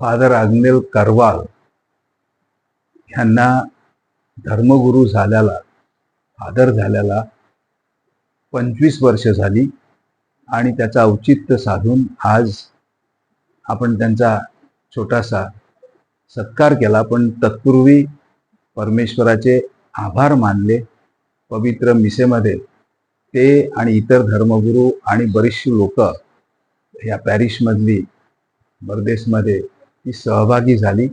Father Agnel Karwal यांना धर्मगुरू झाल्याला, father झाल्याला 25 वर्ष झाली आणि त्याचा औचित्य साधून आज आपण त्यांचा छोटासा सत्कार केला। पण तत्पूर्वी परमेश्वराचे आभार मानले। पवित्र मिसेमध्ये ते आणि इतर धर्मगुरू आणि बरीचशी लोक या पॅरिशमधली बर्देसमध्ये ती सहभागी झाली।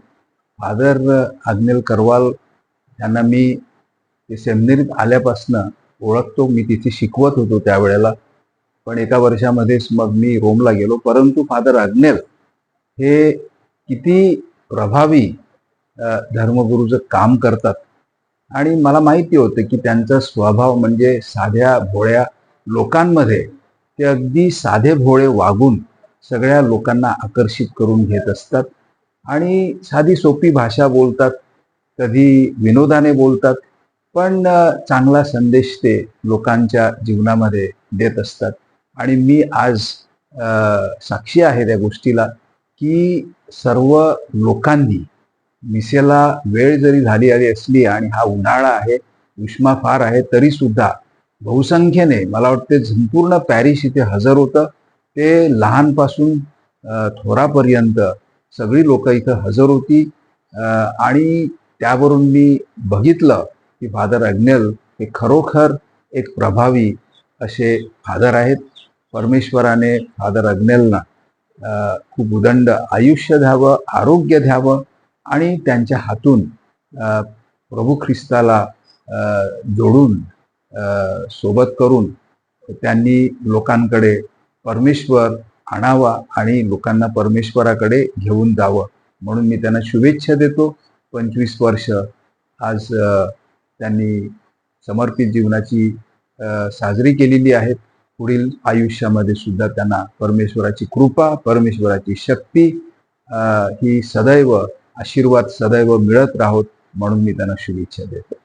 फादर आग्नेल करवाल यांना मी सेमिनारीत आल्यापासून ओळखतो। मी तिथे शिकवत होतो त्यावेळेला, पण एका वर्षामध्येच मग मी रोमला गेलो। परंतु फादर आग्नेल हे किती प्रभावी धर्मगुरूचं काम करतात आणि मला माहिती होतं की त्यांचा स्वभाव म्हणजे साध्या भोळ्या लोकांमध्ये ते अगदी साधे भोळे वागून सगळ्या लोकांना आकर्षित करून घेत असतात आणि साधी सोपी भाषा बोलतात, कधी विनोदाने बोलतात, पण चांगला संदेश ते लोकांच्या जीवनामध्ये देत असतात। आणि मी आज साक्षी आहे त्या गोष्टीला की सर्व लोकांनी मिसेला वेळ जरी झाली असली आणि हा उन्हाळा आहे, उष्मा फार आहे, तरी सुद्धा बहुसंख्येने मला वाटते संपूर्ण पॅरिस इथे हजर होतं। ते लहानपासून थोरापर्यंत सगळी लोक इथं हजर होती आणि त्यावरून मी बघितलं की फादर आग्नेल हे खरोखर एक प्रभावी असे फादर आहेत। परमेश्वराने फादर आग्नेलना खूप उदंड आयुष्य द्यावं, आरोग्य द्यावं आणि त्यांच्या हातून प्रभू ख्रिस्ताला जोडून सोबत करून त्यांनी लोकांकडे परमेश्वर आणावा आणि लोकांना परमेश्वराकडे घेऊन जावं, म्हणून मी त्यांना शुभेच्छा देतो। 25 वर्ष आज त्यांनी समर्पित जीवनाची साजरी केलेली आहेत। पुढील आयुष्यामध्ये सुद्धा त्यांना परमेश्वराची कृपा, परमेश्वराची शक्ती ही सदैव आशीर्वाद सदैव मिळत राहोत, म्हणून मी त्यांना शुभेच्छा देतो।